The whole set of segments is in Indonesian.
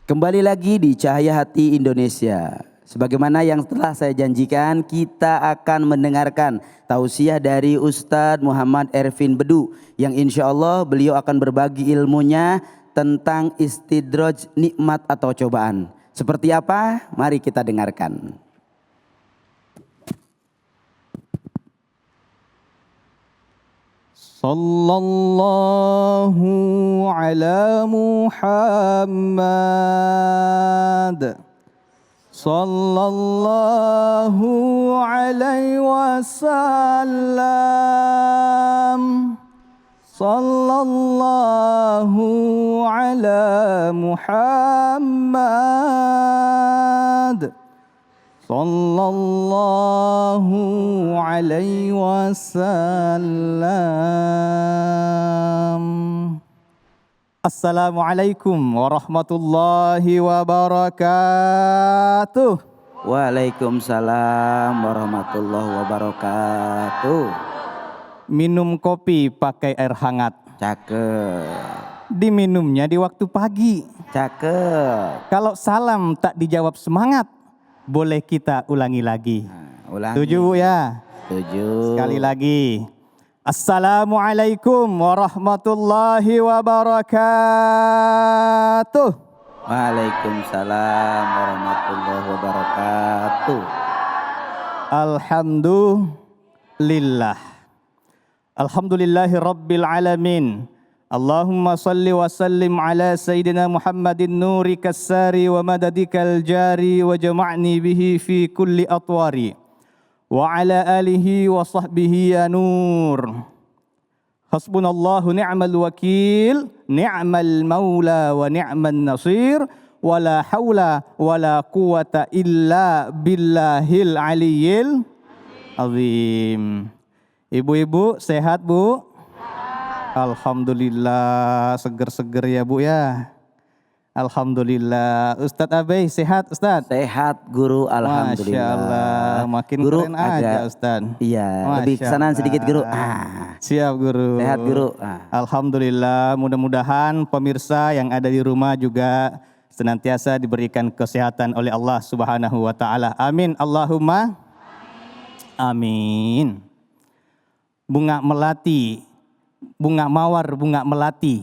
Kembali lagi di Cahaya Hati Indonesia. Sebagaimana yang telah saya janjikan, kita akan mendengarkan tausiah dari Ustadz Muhammad Ervin Bedu, yang insya Allah beliau akan berbagi ilmunya tentang istidraj nikmat atau cobaan. Seperti apa? Mari kita dengarkan. Sallallahu ala Muhammad Sallallahu alaihi wasallam Sallallahu ala Muhammad Sallallahu alaihi wasallam. Assalamualaikum warahmatullahi wabarakatuh. Waalaikumsalam warahmatullahi wabarakatuh. Minum kopi pakai air hangat. Cakep. Diminumnya di waktu pagi. Cakep. Kalau salam tak dijawab semangat, boleh kita ulangi lagi. Ulangi. Setuju Bu ya? Setuju. Sekali lagi. Assalamualaikum warahmatullahi wabarakatuh. Waalaikumsalam warahmatullahi wabarakatuh. Alhamdulillah. Alhamdulillahi rabbil alamin. Allahumma salli wa sallim ala Sayyidina Muhammadin nuri kassari wa madadikal jari wa jama'ni bihi fi kulli atwari wa ala alihi wa sahbihi ya nur. Hasbunallahu ni'mal wakil, ni'mal maula wa ni'man nasir, wa la hawla wa la quwata illa billahil aliyyil azim. Ibu-ibu sehat Bu? Alhamdulillah, seger-seger ya Bu ya. Alhamdulillah. Ustadz Abai sehat Ustadz? Sehat Guru, alhamdulillah. Masya Allah, makin Guru keren aja Ustadz. Iya, lebih kesanaan sedikit Guru. Siap Guru. Sehat Guru. Alhamdulillah, mudah-mudahan pemirsa yang ada di rumah juga senantiasa diberikan kesehatan oleh Allah Subhanahu wa taala. Amin. Allahumma amin. Bunga melati, bunga mawar, bunga melati.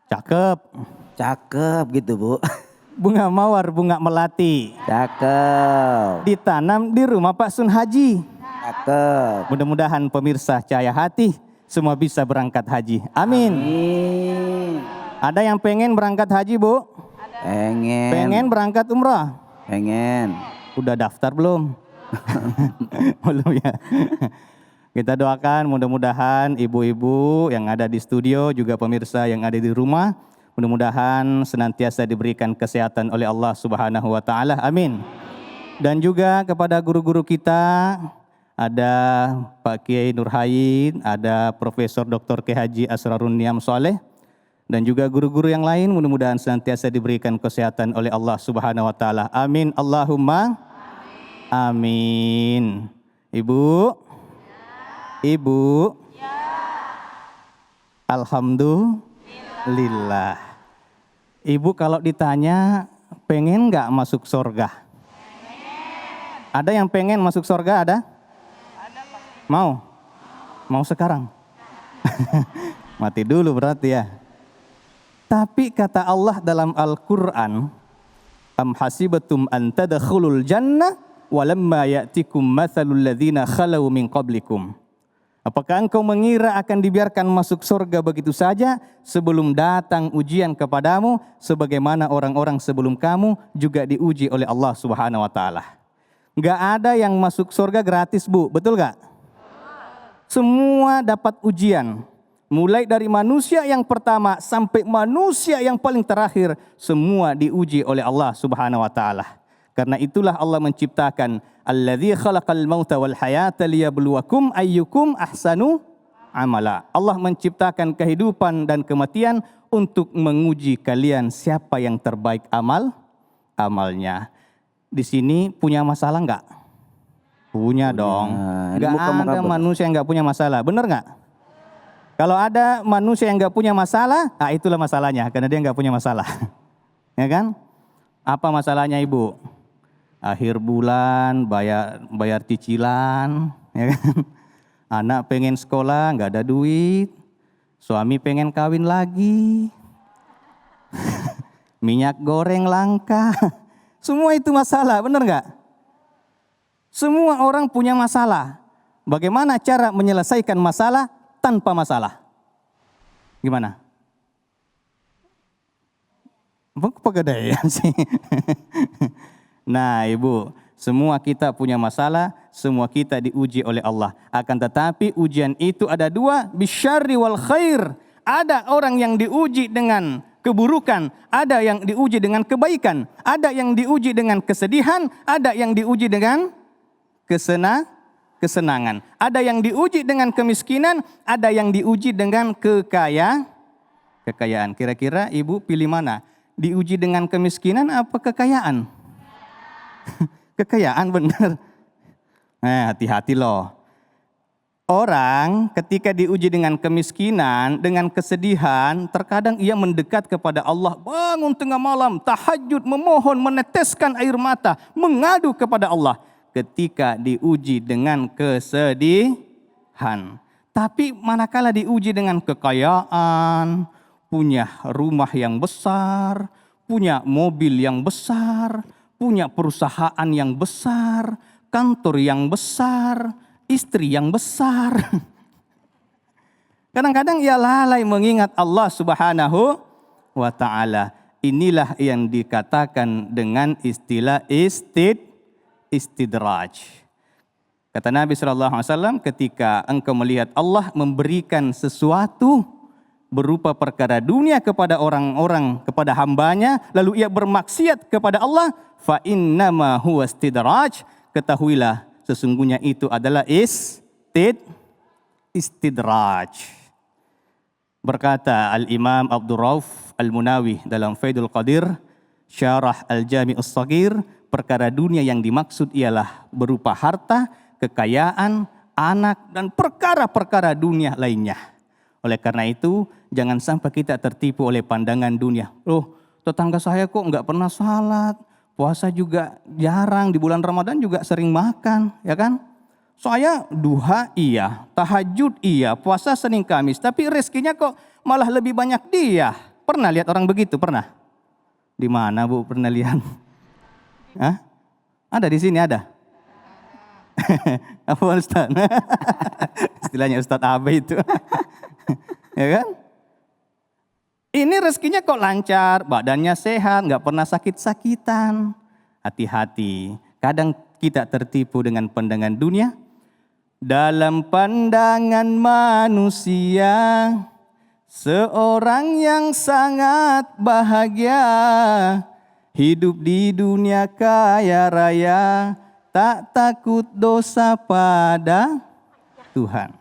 Cakep. Cakep gitu Bu. Bunga mawar, bunga melati. Cakep. Ditanam di rumah Pak Sun Haji. Cakep. Mudah-mudahan pemirsa Cahaya Hati semua bisa berangkat haji. Amin. Amin. Ada yang pengen berangkat haji Bu? Pengen. Pengen berangkat umrah? Pengen. Udah daftar belum? Belum ya. Kita doakan mudah-mudahan ibu-ibu yang ada di studio juga pemirsa yang ada di rumah mudah-mudahan senantiasa diberikan kesehatan oleh Allah Subhanahu wa taala. Amin. Dan juga kepada guru-guru kita, ada Pak Kiai Nurhain, ada Profesor Dr. Kiai Haji Asrarun Niam Soleh, dan juga guru-guru yang lain mudah-mudahan senantiasa diberikan kesehatan oleh Allah Subhanahu wa taala. Amin. Allahumma amin. Ibu, Alhamdulillah. Ibu kalau ditanya pengen nggak masuk surga? Ada yang pengen masuk surga ada? Mau? Mau sekarang? Mati dulu berarti ya. Tapi kata Allah dalam Al-Quran, am hasibatum an tadkhulul jannah walamma ya'tikum mathalul ladzina khalau min qablikum. Apakah engkau mengira akan dibiarkan masuk surga begitu saja sebelum datang ujian kepadamu sebagaimana orang-orang sebelum kamu juga diuji oleh Allah Subhanahu wa taala. Enggak ada yang masuk surga gratis Bu, betul enggak? Semua dapat ujian. Mulai dari manusia yang pertama sampai manusia yang paling terakhir semua diuji oleh Allah Subhanahu wa taala. Karena itulah Allah menciptakan alladzi khalaqal mauta wal hayata liyabluwakum ayyukum ahsanu amala. Allah menciptakan kehidupan dan kematian untuk menguji kalian siapa yang terbaik amalnya. Di sini punya masalah enggak? Punya dong. Enggak ada manusia yang enggak punya masalah. Benar enggak? Kalau ada manusia yang enggak punya masalah, itulah masalahnya karena dia enggak punya masalah. Ya kan? Apa masalahnya ibu? Akhir bulan bayar cicilan, ya kan? Anak pengen sekolah nggak ada duit, suami pengen kawin lagi, minyak goreng langka, semua itu masalah, benar nggak? Semua orang punya masalah. Bagaimana cara menyelesaikan masalah tanpa masalah? Gimana? Pegadaian sih. Nah ibu, semua kita punya masalah, semua kita diuji oleh Allah. Akan tetapi ujian itu ada dua, bisyarri wal khair. Ada orang yang diuji dengan keburukan, ada yang diuji dengan kebaikan, ada yang diuji dengan kesedihan, ada yang diuji dengan kesenangan. Ada yang diuji dengan kemiskinan, ada yang diuji dengan kekayaan. Kira-kira ibu pilih mana? Diuji dengan kemiskinan apa kekayaan? Kekayaan benar. Nah, hati-hati loh. Orang ketika diuji dengan kemiskinan, dengan kesedihan, terkadang ia mendekat kepada Allah, bangun tengah malam, tahajud, memohon, meneteskan air mata, mengadu kepada Allah. Ketika diuji dengan kesedihan. Tapi manakala diuji dengan kekayaan, punya rumah yang besar, punya mobil yang besar, punya perusahaan yang besar, kantor yang besar, istri yang besar. Kadang-kadang ia lalai mengingat Allah Subhanahu wa ta'ala. Inilah yang dikatakan dengan istilah istidraj. Kata Nabi SAW, ketika engkau melihat Allah memberikan sesuatu berupa perkara dunia kepada orang-orang, kepada hambanya, lalu ia bermaksiat kepada Allah, fa innama huwa istidraj, ketahuilah sesungguhnya itu adalah istidraj. Berkata Al-Imam Abdul Rauf Al-Munawi dalam Faidul Qadir, Syarah Al-Jami'us Shaghir, perkara dunia yang dimaksud ialah berupa harta, kekayaan, anak, dan perkara-perkara dunia lainnya. Oleh karena itu, jangan sampai kita tertipu oleh pandangan dunia. Loh, tetangga saya kok nggak pernah salat, puasa juga jarang, di bulan Ramadan juga sering makan, ya kan? Saya duha iya, tahajud iya, puasa Senin Kamis, tapi rezekinya kok malah lebih banyak dia. Pernah lihat orang begitu? Pernah? Di mana Bu pernah lihat? Hah? Ada di sini ada? Apa Ustaz? Istilahnya Ustaz Abe itu. Ya kan? Ini rezekinya kok lancar, badannya sehat, nggak pernah sakit-sakitan. Hati-hati, kadang kita tertipu dengan pandangan dunia. Dalam pandangan manusia, seorang yang sangat bahagia, hidup di dunia kaya raya, tak takut dosa pada Tuhan.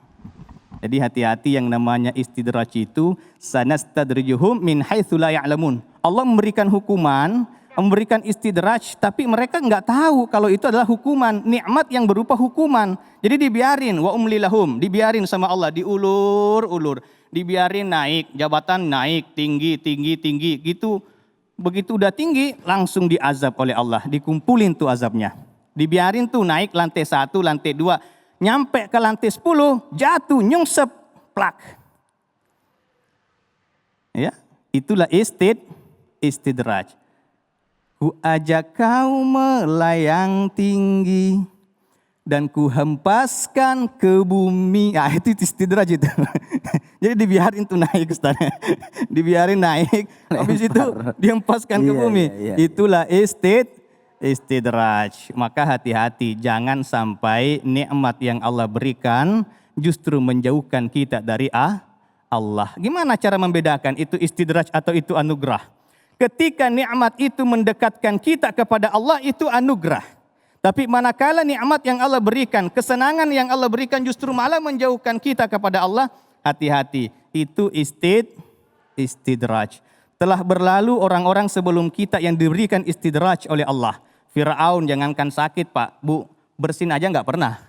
Jadi hati-hati yang namanya istidraj itu, sanastadrijuhum min haitsu la ya'lamun. Allah memberikan hukuman, memberikan istidraj, tapi mereka enggak tahu kalau itu adalah hukuman, nikmat yang berupa hukuman. Jadi dibiarin, wa umlilahum, dibiarin sama Allah, diulur-ulur, dibiarin naik, jabatan naik, tinggi gitu. Begitu udah tinggi, langsung diazab oleh Allah, dikumpulin tuh azabnya. Dibiarin tuh naik lantai 1, lantai 2, nyampe ke lantai 10, jatuh, nyungsep, plak. Ya, itulah istidraj. Ku ajak kau melayang tinggi dan ku hempaskan ke bumi. Ah, itu istidraj itu. Jadi dibiarin tuh naik, Ustaz. Dibiarin naik, habis itu dihempaskan ke bumi. Itulah istidraj. Maka hati-hati, jangan sampai nikmat yang Allah berikan justru menjauhkan kita dari Allah. Gimana cara membedakan itu istidraj atau itu anugerah? Ketika nikmat itu mendekatkan kita kepada Allah, itu anugerah. Tapi manakala nikmat yang Allah berikan, kesenangan yang Allah berikan justru malah menjauhkan kita kepada Allah, hati-hati, itu istidraj. Telah berlalu orang-orang sebelum kita yang diberikan istidraj oleh Allah. Fir'aun jangankan sakit Pak, Bu, bersin aja nggak pernah.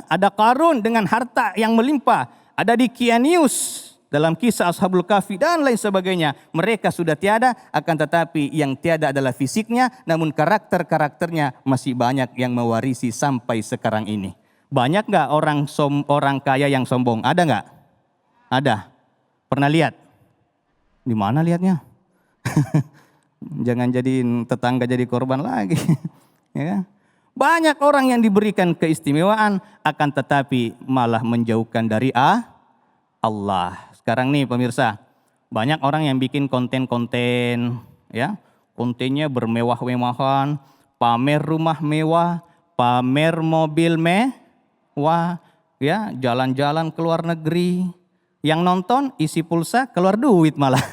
Ada Qarun dengan harta yang melimpah, ada Dikianius dalam kisah Ashabul Kahfi dan lain sebagainya. Mereka sudah tiada, akan tetapi yang tiada adalah fisiknya, namun karakter-karakternya masih banyak yang mewarisi sampai sekarang ini. Banyak nggak orang kaya yang sombong? Ada nggak? Ada. Pernah lihat? Di mana lihatnya? Jangan jadiin tetangga jadi korban lagi. Ya kan? Banyak orang yang diberikan keistimewaan, akan tetapi malah menjauhkan dari Allah. Sekarang nih pemirsa, banyak orang yang bikin konten-konten, ya, kontennya bermewah-mewahan, pamer rumah mewah, pamer mobil mewah, ya, jalan-jalan ke luar negeri. Yang nonton isi pulsa keluar duit malah,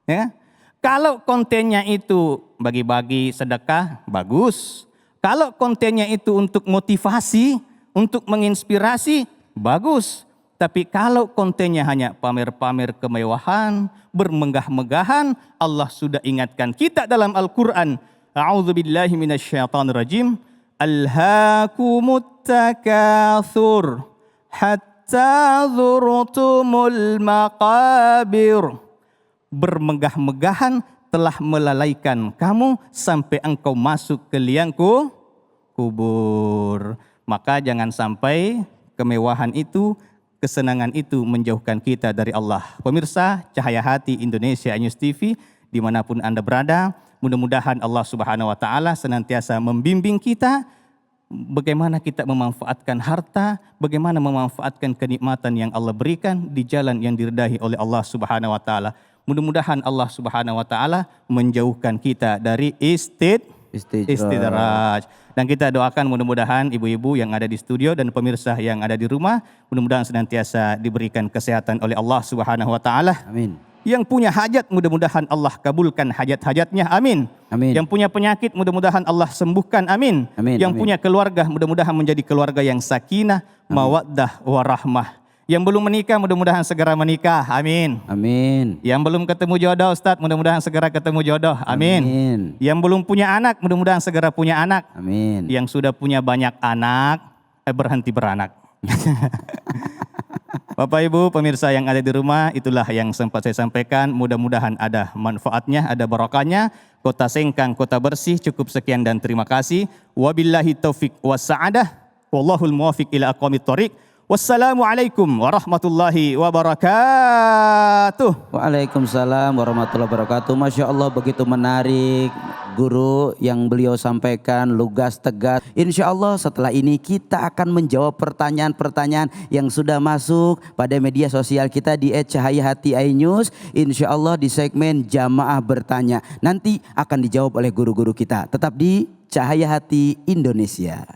ya. Kalau kontennya itu bagi-bagi sedekah, bagus. Kalau kontennya itu untuk motivasi, untuk menginspirasi, bagus. Tapi kalau kontennya hanya pamer-pamer kemewahan, bermegah-megahan, Allah sudah ingatkan kita dalam Al-Quran. A'udzubillahi minasyaitonirrajim. Alhaakumut takatsur hatta zurtumul maqabir. Bermegah-megahan telah melalaikan kamu sampai engkau masuk ke liang kubur. Maka jangan sampai kemewahan itu, kesenangan itu menjauhkan kita dari Allah. Pemirsa Cahaya Hati Indonesia News TV, dimanapun Anda berada, mudah-mudahan Allah Subhanahu Wa Taala senantiasa membimbing kita bagaimana kita memanfaatkan harta, bagaimana memanfaatkan kenikmatan yang Allah berikan di jalan yang diridai oleh Allah Subhanahu Wa Taala. Mudah-mudahan Allah Subhanahu Wa Taala menjauhkan kita dari istidraj. Dan kita doakan mudah-mudahan ibu-ibu yang ada di studio dan pemirsa yang ada di rumah, mudah-mudahan senantiasa diberikan kesehatan oleh Allah Subhanahu Wa Taala. Amin. Yang punya hajat, mudah-mudahan Allah kabulkan hajat-hajatnya. Amin. Amin. Yang punya penyakit, mudah-mudahan Allah sembuhkan. Amin. Amin. Yang Amin. punya keluarga, mudah-mudahan menjadi keluarga yang sakinah, mawaddah, warahmah. Yang belum menikah, mudah-mudahan segera menikah. Amin. Amin. Yang belum ketemu jodoh, Ustadz, mudah-mudahan segera ketemu jodoh. Amin. Amin. Yang belum punya anak, mudah-mudahan segera punya anak. Amin. Yang sudah punya banyak anak, berhenti beranak. Bapak Ibu pemirsa yang ada di rumah, itulah yang sempat saya sampaikan. Mudah-mudahan ada manfaatnya, ada barokahnya. Kota Sengkang, kota bersih. Cukup sekian dan terima kasih. Wabillahi taufik wassa'adah. Wallahul muwafiq ila aqwamit thoriq. Wassalamualaikum warahmatullahi wabarakatuh. Waalaikumsalam warahmatullahi wabarakatuh. Masya Allah, begitu menarik guru yang beliau sampaikan, lugas, tegas. Insya Allah setelah ini kita akan menjawab pertanyaan-pertanyaan yang sudah masuk pada media sosial kita di @cahayahati iNews. Insya Allah di segmen Jamaah Bertanya nanti akan dijawab oleh guru-guru kita. Tetap di Cahaya Hati Indonesia.